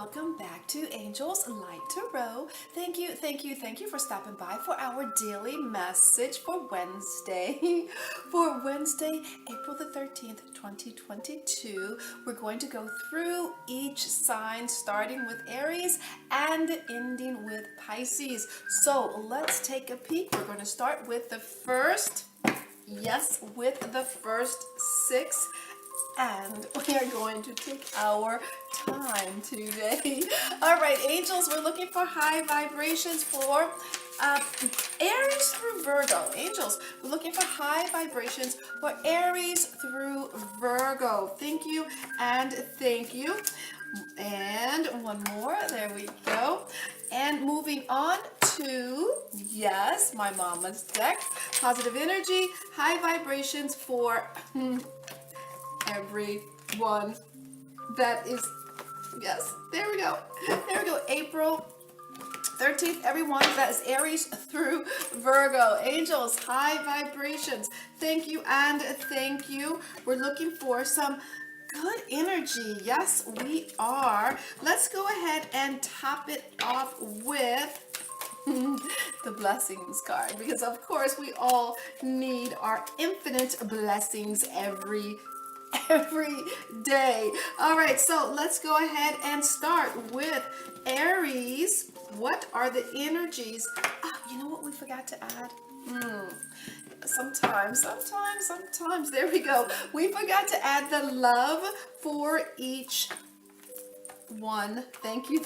welcome back to Angels Light Tarot. Thank you for stopping by for our daily message for Wednesday. For Wednesday, April the 13th, 2022, we're going to go through each sign starting with Aries and ending with Pisces. So let's take a peek. We're going to start with the first, with the first six. And we are going to take our time today. All right, angels, we're looking for high vibrations for Aries through Virgo. Angels, we're looking for high vibrations for Aries through Virgo. Thank you and thank you. And one more. There we go. And moving on to, yes, my mama's deck. Positive energy, high vibrations for everyone that is, yes, there we go, April 13th, everyone that is Aries through Virgo. Angels, high vibrations, thank you and thank you. We're looking for some good energy. Yes, we are. Let's go ahead and top it off with the blessings card, because of course we all need our infinite blessings every day. All right, so let's go ahead and start with Aries. What are the energies? You know what we forgot to add? Sometimes, there we go. We forgot to add the love for each one. Thank you.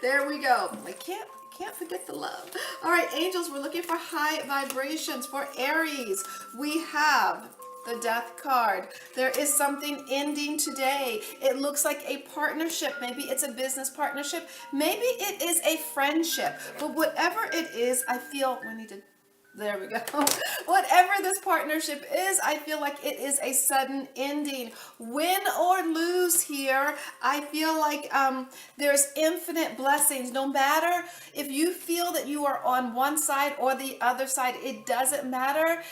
There we go. I can't forget the love. All right, angels, we're looking for high vibrations for Aries. We have the Death card. There is something ending today. It looks like a partnership. Maybe it's a business partnership. Maybe it is a friendship. But whatever it is, I feel we need to, there we go. Whatever this partnership is, I feel like it is a sudden ending. Win or lose here, I feel like there's infinite blessings. No matter if you feel that you are on one side or the other side, it doesn't matter.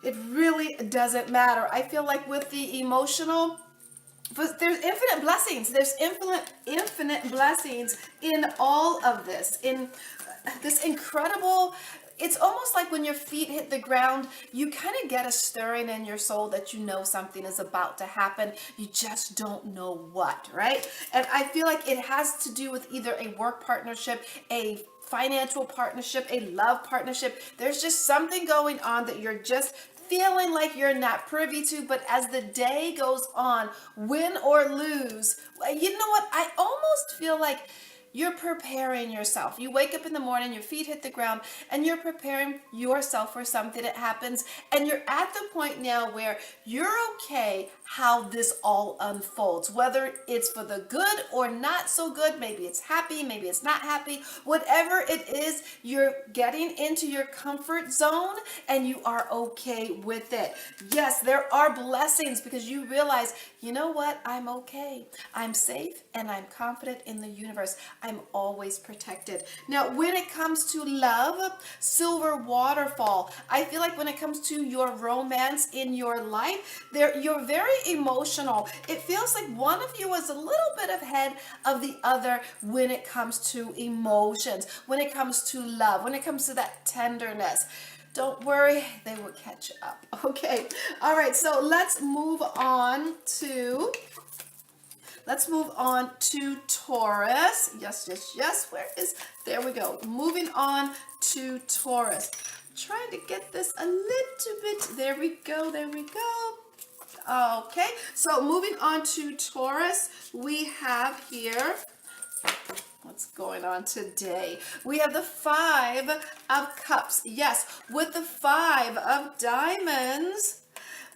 It really doesn't matter. I feel like with the emotional, but there's infinite blessings. There's infinite blessings in all of this. In this incredible, it's almost like when your feet hit the ground, you kind of get a stirring in your soul that you know something is about to happen. You just don't know what, right? And I feel like it has to do with either a work partnership, a financial partnership, a love partnership. There's just something going on that you're just feeling like you're not privy to, but as the day goes on, win or lose, you know what? I almost feel like you're preparing yourself. You wake up in the morning, your feet hit the ground, and you're preparing yourself for something that happens. And you're at the point now where you're okay how this all unfolds, whether it's for the good or not so good. Maybe it's happy, maybe it's not happy. Whatever it is, you're getting into your comfort zone and you are okay with it. Yes, there are blessings because you realize, you know what? I'm okay. I'm safe and I'm confident in the universe. I'm always protected. Now, when it comes to love, silver waterfall, I feel like when it comes to your romance in your life, you're very emotional. It feels like one of you is a little bit ahead of the other when it comes to emotions, when it comes to love, when it comes to that tenderness. Don't worry, they will catch up. Okay. All right. So let's move on to Taurus. Yes. There we go. Moving on to Taurus. Trying to get this a little bit. There we go. Okay. So moving on to Taurus, we have here, what's going on today? We have the Five of Cups. Yes, with the Five of Diamonds,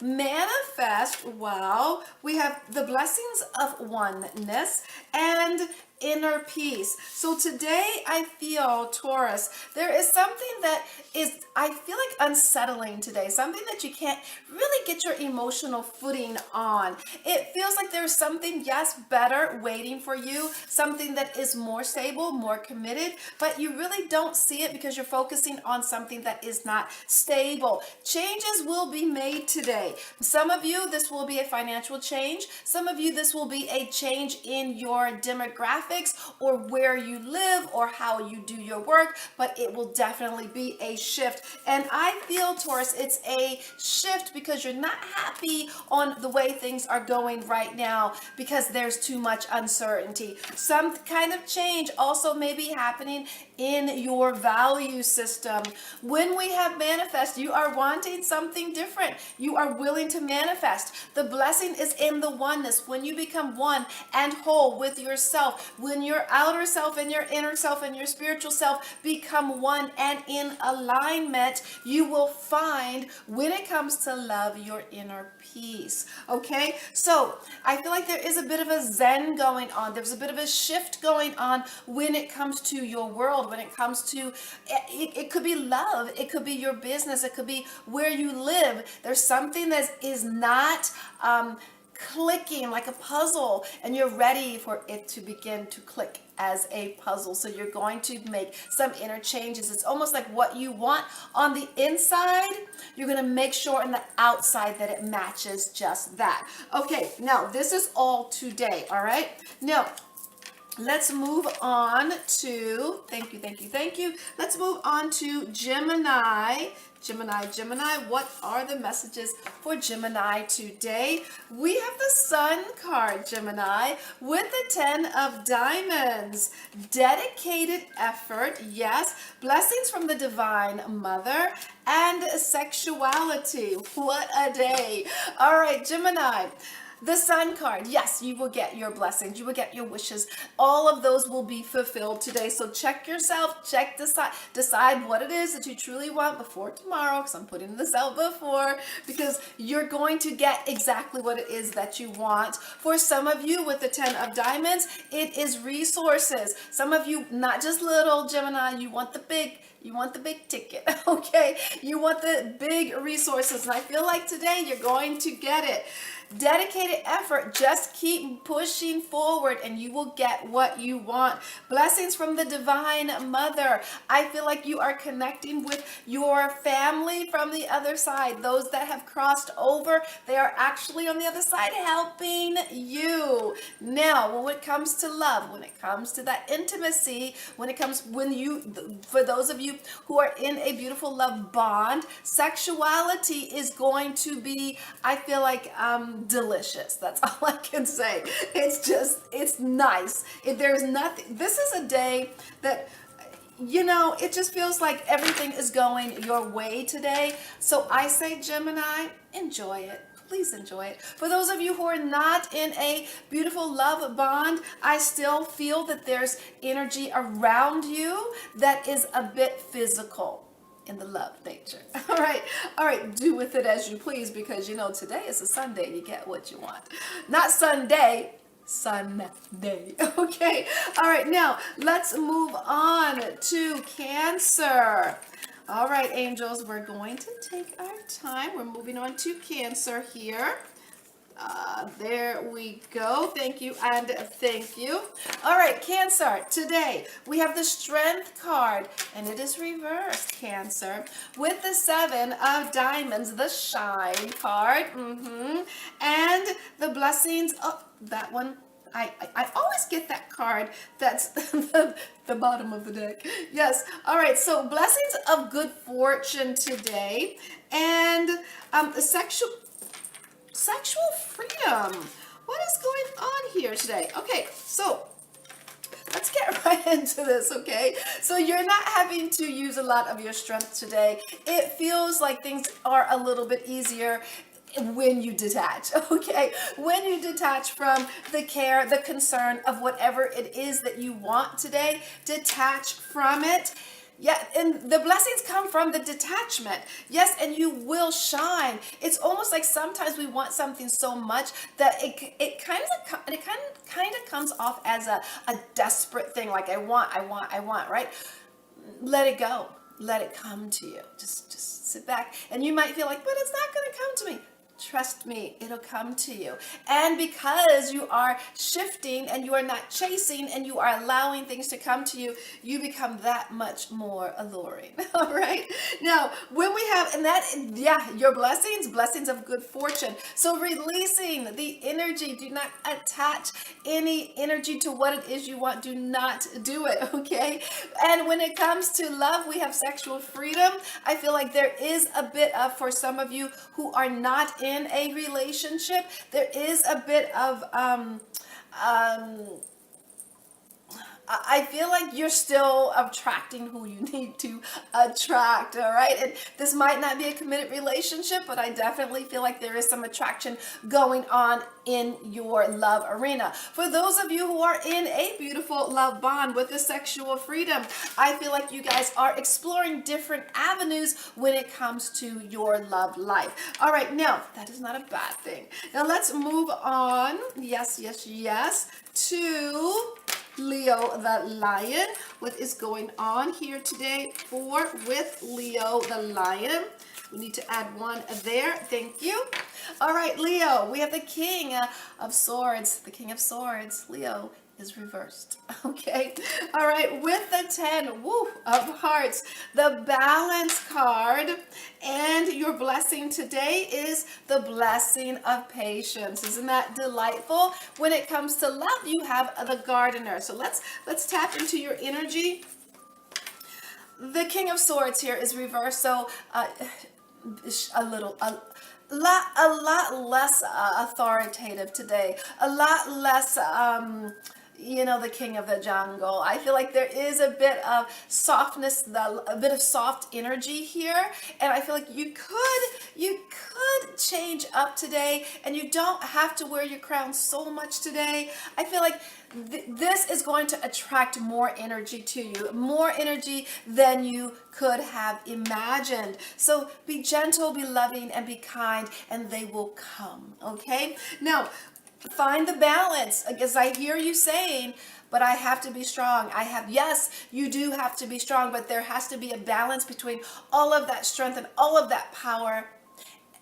manifest. Wow. We have the blessings of oneness, and inner peace. So today I feel, Taurus, there is something that is, I feel like, unsettling today, something that you can't really get your emotional footing on. It feels like there's something, yes, better waiting for you, something that is more stable, more committed, but you really don't see it because you're focusing on something that is not stable. Changes will be made today. Some of you, this will be a financial change. Some of you, this will be a change in your demographics or where you live or how you do your work, but it will definitely be a shift. And I feel, Taurus, it's a shift because you're not happy on the way things are going right now because there's too much uncertainty. Some kind of change also may be happening in your value system. When we have manifest, you are wanting something different. You are willing to manifest. The blessing is in the oneness. When you become one and whole with yourself, when your outer self and your inner self and your spiritual self become one and in alignment, you will find, when it comes to love, your inner peace. Okay, so I feel like there is a bit of a zen going on. There's a bit of a shift going on when it comes to your world, when it comes to it could be love, it could be your business, it could be where you live. There's something that is not clicking like a puzzle, and you're ready for it to begin to click as a puzzle. So you're going to make some inner changes. It's almost like what you want on the inside, you're going to make sure on the outside that it matches just that. Okay, now this is all today, all right? Now, let's move on to, thank you. Let's move on to Gemini. Gemini, what are the messages for Gemini today? We have the Sun card, Gemini, with the 10 of Diamonds. Dedicated effort, yes. Blessings from the Divine Mother and sexuality. What a day. All right, Gemini. The Sun card, yes, you will get your blessings, you will get your wishes. All of those will be fulfilled today. So check yourself, decide what it is that you truly want before tomorrow, because I'm putting this out before, because you're going to get exactly what it is that you want. For some of you with the 10 of Diamonds, it is resources. Some of you, not just little, Gemini, you want the big ticket, okay? You want the big resources, and I feel like today you're going to get it. Dedicated effort, just keep pushing forward and you will get what you want. Blessings from the Divine Mother. I feel like you are connecting with your family from the other side. Those that have crossed over, they are actually on the other side helping you. Now, when it comes to love, when it comes to that intimacy, for those of you who are in a beautiful love bond, sexuality is going to be, I feel like, delicious. That's all I can say. It's nice. There's nothing, this is a day that, it just feels like everything is going your way today. So I say, Gemini, enjoy it. Please enjoy it. For those of you who are not in a beautiful love bond, I still feel that there's energy around you that is a bit physical in the love nature. All right, do with it as you please, because today is a Sunday, you get what you want. Not Sunday, Sunday. Okay, all right, now let's move on to Cancer. All right, angels, we're going to take our time. We're moving on to Cancer here. There we go. Thank you and thank you. All right, Cancer, today we have the Strength card, and it is reversed, Cancer, with the 7 of Diamonds, the Shine card, and the Blessings. Oh, that one. I always get that card that's the bottom of the deck. Yes. All right. So blessings of good fortune today, and the sexual freedom. What is going on here today? Okay. So let's get right into this, okay? So you're not having to use a lot of your strength today. It feels like things are a little bit easier when you detach, okay? When you detach from the care, the concern of whatever it is that you want today, detach from it. Yeah, and the blessings come from the detachment. Yes, and you will shine. It's almost like sometimes we want something so much that it kind of comes off as a desperate thing. Like I want, right? Let it go. Let it come to you. Just sit back. And you might feel like, but it's not going to come to me. Trust me, it'll come to you. And because you are shifting and you are not chasing and you are allowing things to come to you, you become that much more alluring. All right. Now, when we have, and that, yeah, your blessings of good fortune. So releasing the energy, do not attach any energy to what it is you want. Do not do it. Okay. And when it comes to love, we have sexual freedom. I feel like there is a bit of, for some of you who are not in a relationship, there is a bit of I feel like you're still attracting who you need to attract, all right? And this might not be a committed relationship, but I definitely feel like there is some attraction going on in your love arena. For those of you who are in a beautiful love bond with the sexual freedom, I feel like you guys are exploring different avenues when it comes to your love life. All right, now, that is not a bad thing. Now, let's move on, yes, to Leo the Lion. What is going on here today with Leo the Lion? We need to add one there. Thank you. All right, Leo, we have the King of Swords. The King of Swords, Leo, is reversed. Okay. All right, with the 10 of Hearts, the Balance card, and your blessing today is the blessing of patience. Isn't that delightful? When it comes to love, you have the Gardener. So let's tap into your energy. The King of Swords here is reversed, so a lot less authoritative today, a lot less the king of the jungle. I feel like there is a bit of softness, a bit of soft energy here, and I feel like you could change up today, and you don't have to wear your crown so much today. I feel like this is going to attract more energy to you, more energy than you could have imagined. So be gentle, be loving, and be kind, and they will come. Okay? Now, find the balance, because I hear you saying, but I have to be strong. Yes, you do have to be strong, but there has to be a balance between all of that strength and all of that power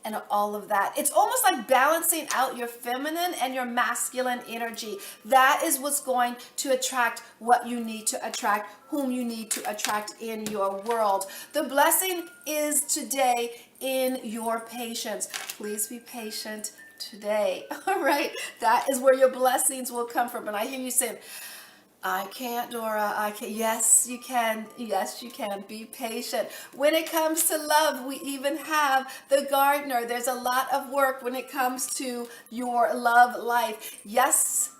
and all of that. It's almost like balancing out your feminine and your masculine energy. That is what's going to attract what you need to attract, whom you need to attract in your world. The blessing is today in your patience. Please be patient today. All right, that is where your blessings will come from. And I hear you saying, I can't, Dora, I can. Yes, you can. Yes, you can. Be patient. When it comes to love, we even have the Gardener. There's a lot of work when it comes to your love life. Yes,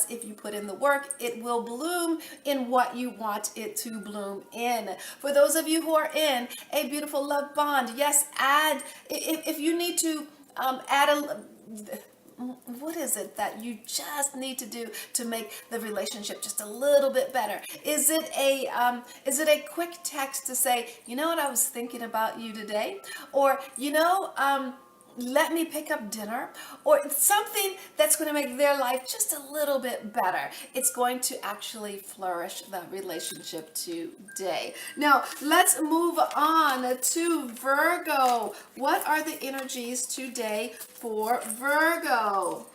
if you put in the work, it will bloom in what you want it to bloom in. For those of you who are in a beautiful love bond, yes, add, if you need to add what is it that you just need to do to make the relationship just a little bit better? Is it a quick text to say, you know what, I was thinking about you today? Or, let me pick up dinner, or something that's going to make their life just a little bit better. It's going to actually flourish the relationship today. Now, let's move on to Virgo. What are the energies today for Virgo?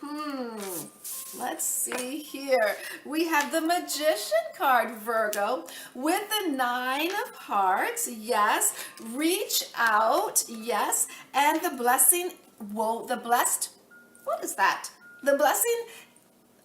Let's see here. We have the Magician card, Virgo, with the 9 of Hearts. Yes. Reach out. Yes. And the blessing. Whoa, the blessed. What is that? The blessing.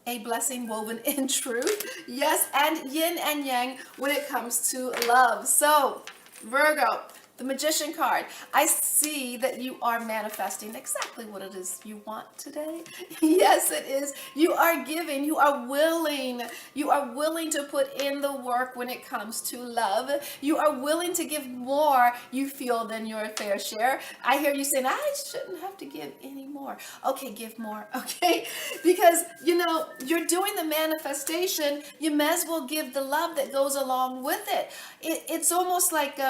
A blessing woven in truth. Yes. And yin and yang when it comes to love. So, Virgo, The Magician card. I see that you are manifesting exactly what it is you want today. Yes, it is. You are giving. You are willing. You are willing to put in the work when it comes to love. You are willing to give more, you feel, than your fair share. I hear you saying, I shouldn't have to give any more. Okay, give more. Okay? Because, you know, you're doing the manifestation. You may as well give the love that goes along with it. It's almost like,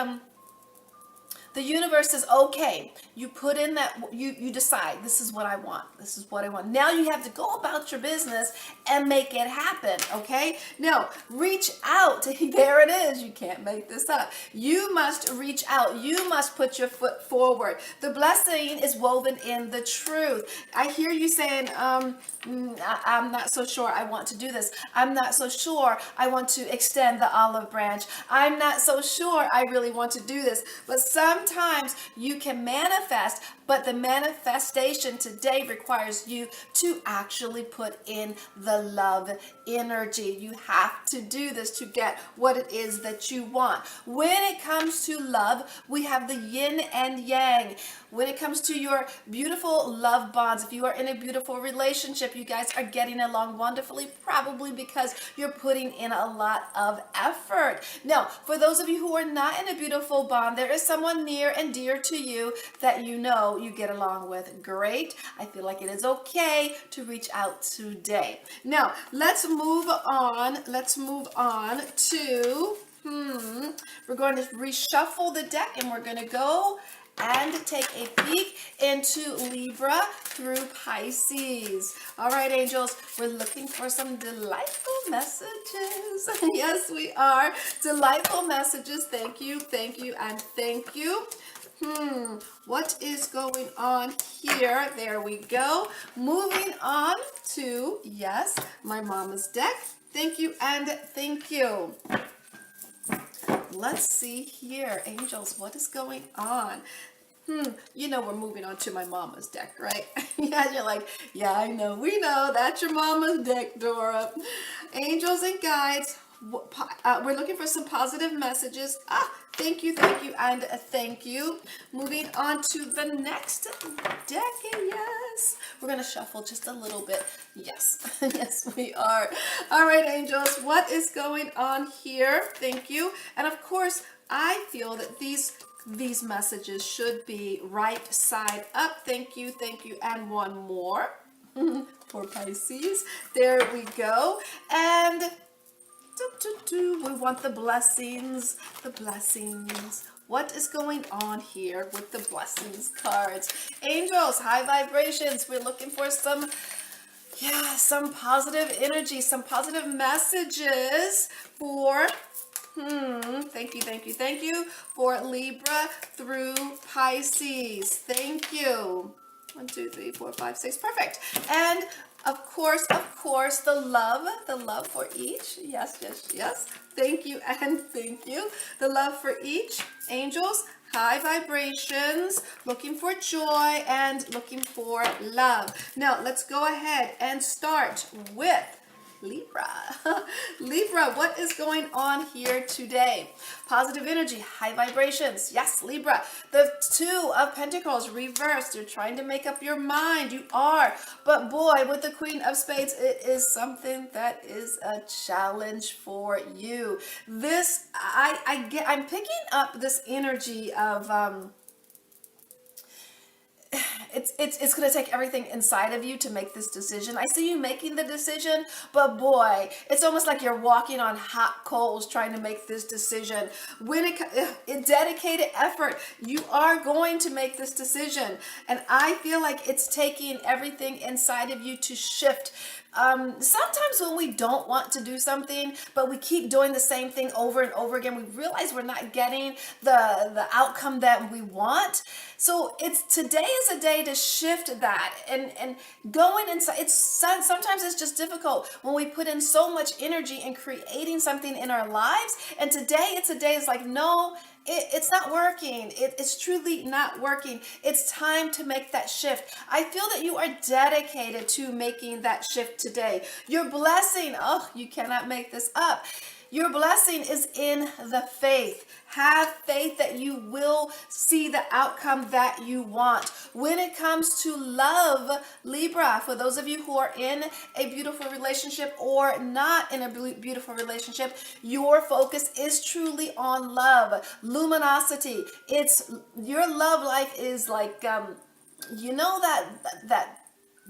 the universe says, okay, you put in that, you decide, this is what I want. This is what I want. Now you have to go about your business and make it happen, okay? Now, reach out. There it is. You can't make this up. You must reach out. You must put your foot forward. The blessing is woven in the truth. I hear you saying, I'm not so sure I want to do this. I'm not so sure I want to extend the olive branch. I'm not so sure I really want to do this. But sometimes you can manifest, but the manifestation today requires you to actually put in the love energy. You have to do this to get what it is that you want. When it comes to love, we have the yin and yang. When it comes to your beautiful love bonds, if you are in a beautiful relationship, you guys are getting along wonderfully, probably because you're putting in a lot of effort. Now, for those of you who are not in a beautiful bond, there is someone near and dear to you that you know you get along with. Great. I feel like it is okay to reach out today. Now, let's move on. Let's move on to, we're going to reshuffle the deck and we're going to go and take a peek into Libra through Pisces. All right, angels, we're looking for some delightful messages. Yes, we are. Delightful messages. Thank you, and thank you. What is going on here? There we go. Moving on to, yes, my mama's deck. Thank you, and thank you. Let's see here, angels, what is going on? You know we're moving on to my mama's deck, right? Yeah, you're like, yeah, I know. We know that's your mama's deck, Dora. Angels and guides, we're looking for some positive messages. Thank you, and thank you. Moving on to the next deck, yes. We're going to shuffle just a little bit. Yes, yes, we are. All right, angels, what is going on here? Thank you. And of course, I feel that these messages should be right side up. Thank you, and one more for Pisces. There we go. And we want the blessings, What is going on here with the blessings cards? Angels, high vibrations. We're looking for some positive energy, some positive messages for thank you for Libra through Pisces. Thank you. 1, 2, 3, 4, 5, 6. Perfect. And of course, the love for each. Yes. Thank you, and thank you. The love for each. Angels, high vibrations, looking for joy and looking for love. Now, let's go ahead and start with Libra. Libra, what is going on here today? Positive energy, high vibrations. Yes, Libra. The 2 of Pentacles reversed. You're trying to make up your mind. You are. But boy, with the Queen of Spades, it is something that is a challenge for you. This, I'm picking up this energy of, it's going to take everything inside of you to make this decision. I see you making the decision, but boy, it's almost like you're walking on hot coals trying to make this decision. When in dedicated effort, you are going to make this decision. And I feel like it's taking everything inside of you to shift. Sometimes when we don't want to do something, but we keep doing the same thing over and over again, we realize we're not getting the outcome that we want. So today is a day to shift that and going inside. Sometimes it's just difficult when we put in so much energy in creating something in our lives. And today it's a day it's like, no, it's not working. It's truly not working. It's time to make that shift. I feel that you are dedicated to making that shift today. Your blessing, you cannot make this up. Your blessing is in the faith. Have faith that you will see the outcome that you want. When it comes to love, Libra, for those of you who are in a beautiful relationship or not in a beautiful relationship, your focus is truly on love. Luminosity. It's your love life is like you know that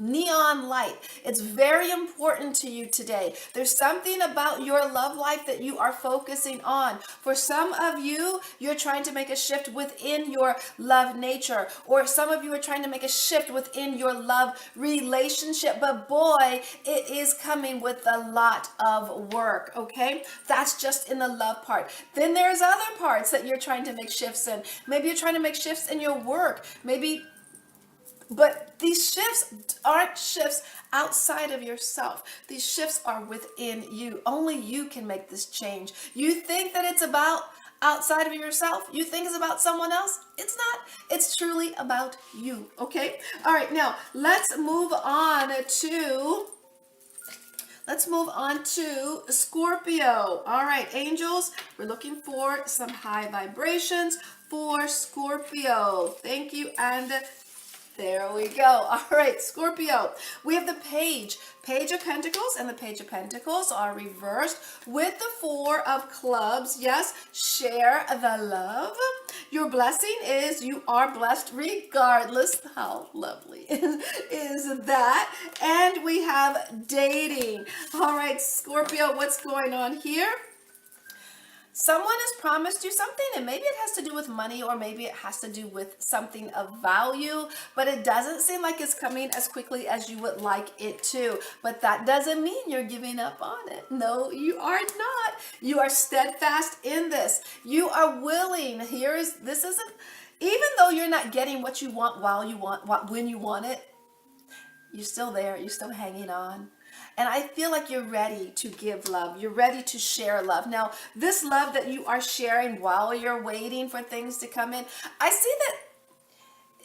neon light. It's very important to you today. There's something about your love life that you are focusing on. For some of you, you're trying to make a shift within your love nature, or some of you are trying to make a shift within your love relationship. But boy, it is coming with a lot of work, okay? That's just in the love part. Then there's other parts that you're trying to make shifts in. Maybe you're trying to make shifts in your work. But these shifts aren't shifts outside of yourself. These shifts are within you. Only you can make this change. You think that it's about outside of yourself? You think it's about someone else? It's not. It's truly about you, okay? All right, now let's move on to Scorpio. All right, angels, we're looking for some high vibrations for Scorpio. Thank you, and there we go. All right, Scorpio. We have the Page of Pentacles, and the Page of Pentacles are reversed with the Four of Clubs. Yes, share the love. Your blessing is you are blessed regardless. How lovely is that? And we have dating. All right, Scorpio, what's going on here? Someone has promised you something, and maybe it has to do with money, or maybe it has to do with something of value, but it doesn't seem like it's coming as quickly as you would like it to. But that doesn't mean you're giving up on it. No, you are not. You are steadfast in this. You are willing. Even though you're not getting what you want when you want it, you're still there. You're still hanging on. And I feel like you're ready to give love. You're ready to share love. Now, this love that you are sharing while you're waiting for things to come in, I see that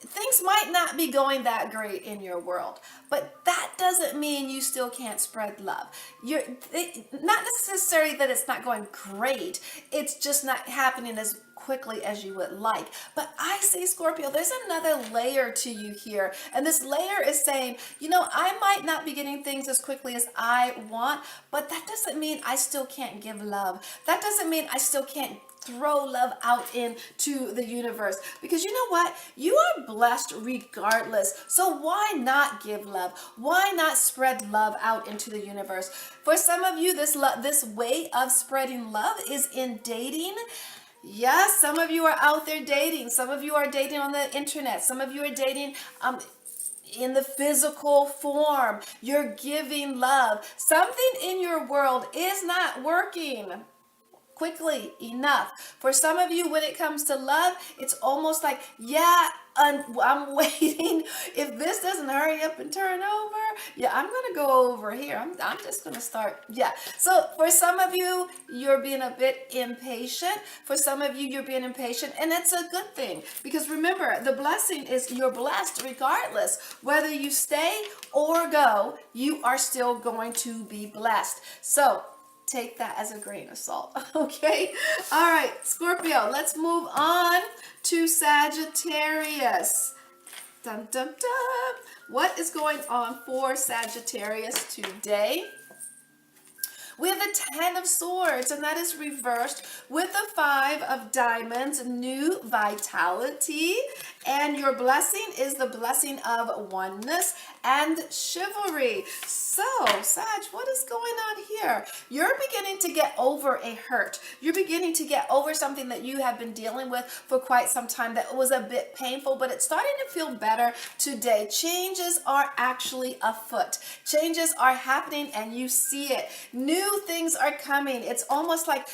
things might not be going that great in your world, but that doesn't mean you still can't spread love. Not necessarily that it's not going great. It's just not happening as quickly as you would like. But I see, Scorpio, there's another layer to you here. And this layer is saying, I might not be getting things as quickly as I want, but that doesn't mean I still can't give love. That doesn't mean I still can't throw love out into the universe, because you know what? You are blessed regardless. So why not give love? Why not spread love out into the universe? For some of you, this way of spreading love is in dating. Yes, some of you are out there dating. Some of you are dating on the internet. Some of you are dating in the physical form. You're giving love. Something in your world is not working quickly enough. For some of you, when it comes to love, it's almost like, I'm waiting. If this doesn't hurry up and turn over, I'm going to go over here. I'm just going to start. So for some of you, you're being a bit impatient. For some of you, you're being impatient, and it's a good thing, because remember, the blessing is you're blessed regardless. Whether you stay or go, you are still going to be blessed. So take that as a grain of salt, okay? All right, Scorpio, let's move on to Sagittarius. Dun, dun, dun. What is going on for Sagittarius today? We have the Ten of Swords, and that is reversed with the Five of Diamonds, new vitality. And your blessing is the blessing of oneness and chivalry. So, Sag, what is going on here? You're beginning to get over a hurt. You're beginning to get over something that you have been dealing with for quite some time that was a bit painful, but it's starting to feel better today. Changes are actually afoot. Changes are happening, and you see it. New things are coming. It's almost like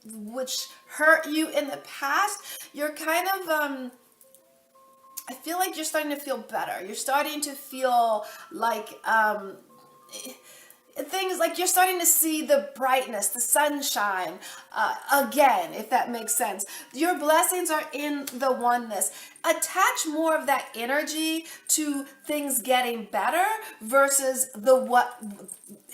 which hurt you in the past, you're kind of I feel like you're starting to feel better. You're starting to feel like things like you're starting to see the brightness, the sunshine again, if that makes sense. Your blessings are in the oneness. Attach more of that energy to things getting better versus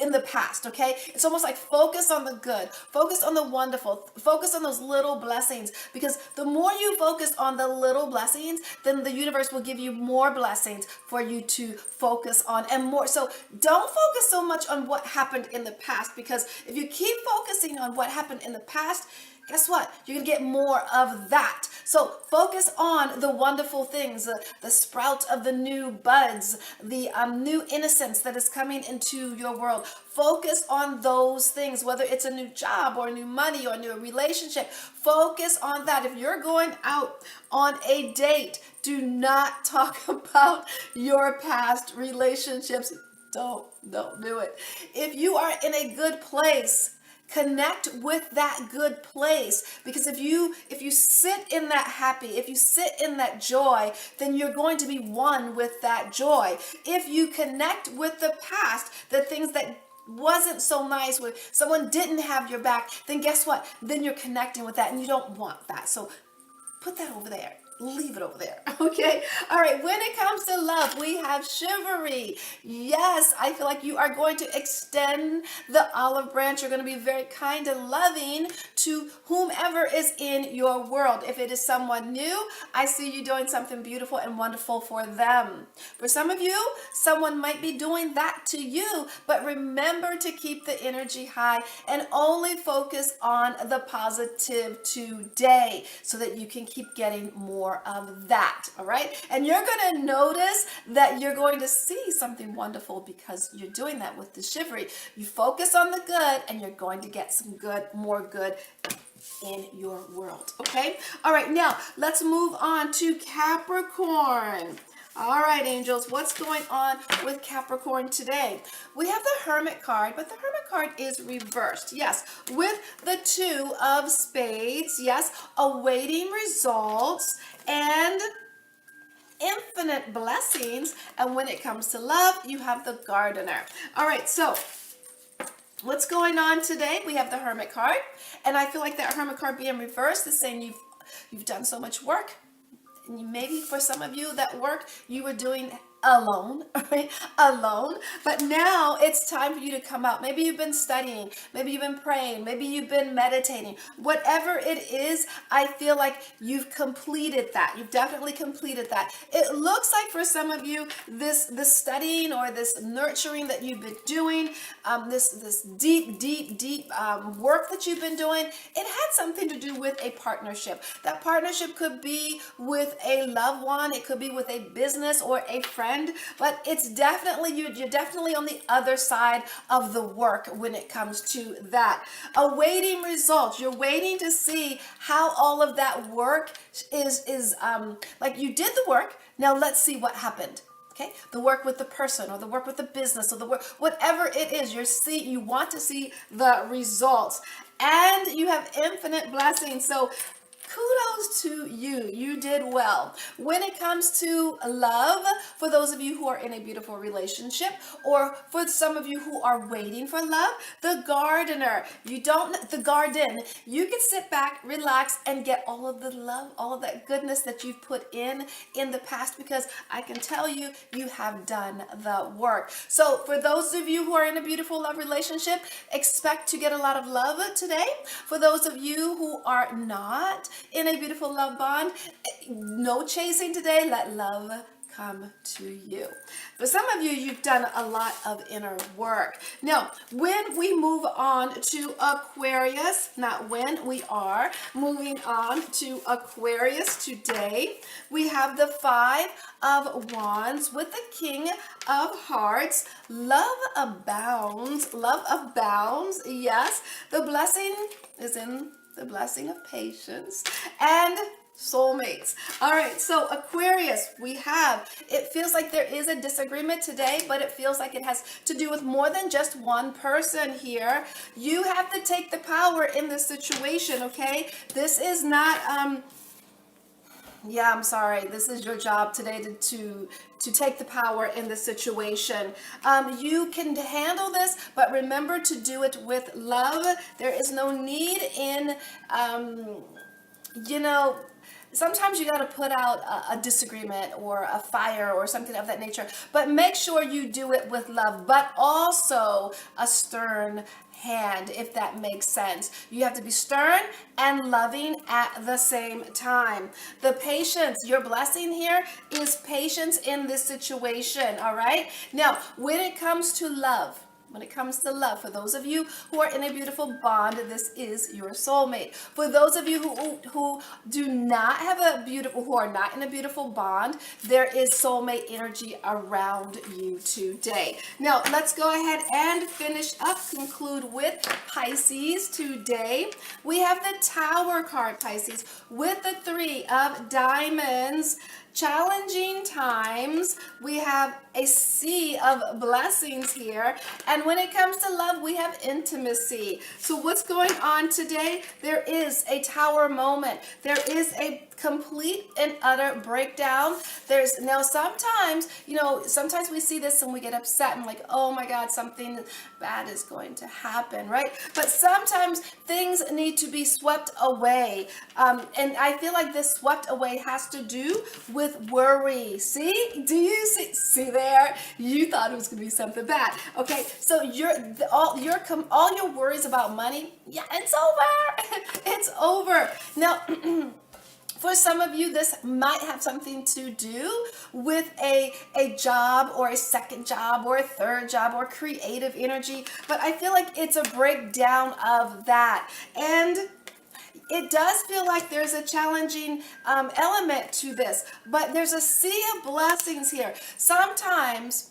in the past, okay? It's almost like focus on the good, focus on the wonderful, focus on those little blessings, because the more you focus on the little blessings, then the universe will give you more blessings for you to focus on and more. So don't focus so much on what happened in the past, because if you keep focusing on what happened in the past, guess what? You're going to get more of that. So focus on the wonderful things, the sprout of the new buds, the new innocence that is coming into your world. Focus on those things, whether it's a new job or new money or a new relationship. Focus on that. If you're going out on a date, do not talk about your past relationships. Don't do it. If you are in a good place, connect with that good place, because if you sit in that happy, if you sit in that joy, then you're going to be one with that joy. If you connect with the past, the things that wasn't so nice, where someone didn't have your back, then guess what? Then you're connecting with that, and you don't want that. So put that over there. Leave it over there. Okay. All right. When it comes to love, we have chivalry. Yes, I feel like you are going to extend the olive branch. You're going to be very kind and loving to whomever is in your world. If it is someone new, I see you doing something beautiful and wonderful for them. For some of you, someone might be doing that to you, but remember to keep the energy high and only focus on the positive today, so that you can keep getting more of that. All right. And you're going to notice that you're going to see something wonderful because you're doing that with the chivalry. You focus on the good and you're going to get some good, more good in your world. Okay. All right. Now let's move on to Capricorn. All right, angels, what's going on with Capricorn today? We have the Hermit card, but the Hermit card is reversed. Yes, with the 2 of spades. Yes, awaiting results and infinite blessings. And when it comes to love, you have the Gardener. All right, so what's going on today? We have the Hermit card, and I feel like that Hermit card being reversed is saying you've done so much work. Maybe for some of you, that work you were doing alone, right? Alone. But now it's time for you to come out. Maybe you've been studying, maybe you've been praying, maybe you've been meditating. Whatever it is, I feel like you've completed that. You've definitely completed that. It looks like for some of you, this studying or this nurturing that you've been doing, this deep work that you've been doing, it had something to do with a partnership. That partnership could be with a loved one, it could be with a business or a friend, but it's definitely you're definitely on the other side of the work when it comes to that. Awaiting results. You're waiting to see how all of that work is like you did the work. Now let's see what happened. Okay, the work with the person or the work with the business or the work, whatever it is, you want to see the results, and you have infinite blessings. So kudos to you. You did well. When it comes to love, for those of you who are in a beautiful relationship, or for some of you who are waiting for love, the Gardener, the garden, you can sit back, relax, and get all of the love, all of that goodness that you've put in the past, because I can tell you, you have done the work. So for those of you who are in a beautiful love relationship, expect to get a lot of love today. For those of you who are not in a beautiful love bond, no chasing today. Let love come to you. For some of you, you've done a lot of inner work. Now, when we move on to Aquarius, not when, we are moving on to Aquarius today, we have the 5 of Wands with the King of Hearts. Love abounds. Love abounds. Yes, the blessing is in the blessing of patience and soulmates. All right, so Aquarius, it feels like there is a disagreement today, but it feels like it has to do with more than just one person here. You have to take the power in this situation, okay? This is not, I'm sorry. This is your job today to take the power in this situation. You can handle this, but remember to do it with love. There is no need in, sometimes you got to put out a disagreement or a fire or something of that nature, but make sure you do it with love, but also a stern hand, if that makes sense. You have to be stern and loving at the same time. The patience, your blessing here is patience in this situation, all right? Now, when it comes to love, for those of you who are in a beautiful bond, this is your soulmate. For those of you who do not have a beautiful, who are not in a beautiful bond, there is soulmate energy around you today. Now, let's go ahead and finish up, conclude with Pisces today. We have the Tower card, Pisces, with the 3 of Diamonds. Challenging times. We have a sea of blessings here. And when it comes to love, we have intimacy. So what's going on today? There is a Tower moment. There is a complete and utter breakdown. There's now sometimes, sometimes we see this and we get upset and like, oh my God, something bad is going to happen, right? But sometimes things need to be swept away. And I feel like this swept away has to do with worry. See? Do you see there? You thought it was going to be something bad. Okay, so all your worries about money, yeah, it's over. It's over. Now, for some of you, this might have something to do with a job or a second job or a third job or creative energy, but I feel like it's a breakdown of that. And it does feel like there's a challenging element to this, but there's a sea of blessings here. Sometimes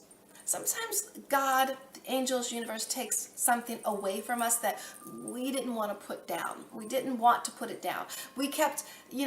God, the angels, universe takes something away from us that we didn't want to put down. We didn't want to put it down. We kept,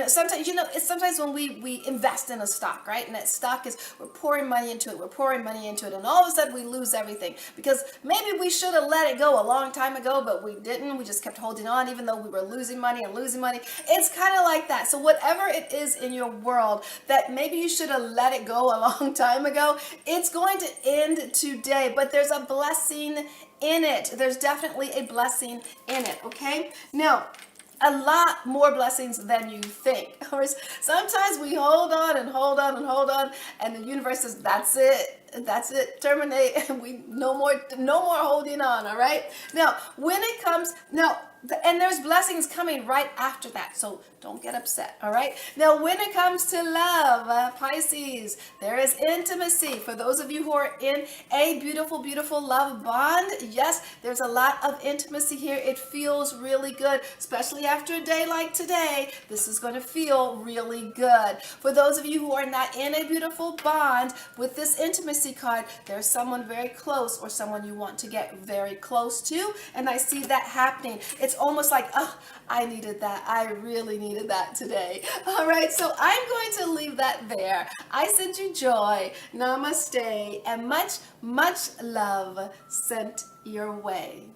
sometimes, it's sometimes when we invest in a stock, right? And that stock is, we're pouring money into it, and all of a sudden we lose everything because maybe we should have let it go a long time ago, but we didn't. We just kept holding on even though we were losing money. It's kind of like that. So whatever it is in your world that maybe you should have let it go a long time ago, it's going to end today, but there's a blessing in it. There's definitely a blessing in it, okay? Now, a lot more blessings than you think. Sometimes we hold on, and the universe says, that's it, terminate. We no more holding on, all right? Now, when it comes, and there's blessings coming right after that, so don't get upset, all right? Now, when it comes to love, Pisces, there is intimacy. For those of you who are in a beautiful, beautiful love bond, yes, there's a lot of intimacy here. It feels really good, especially after a day like today. This is going to feel really good. For those of you who are not in a beautiful bond with this intimacy card, there's someone very close or someone you want to get very close to, and I see that happening. It's almost like, oh, I needed that. I really needed that today. All right, so I'm going to leave that there. I send you joy, namaste, and much, much love sent your way.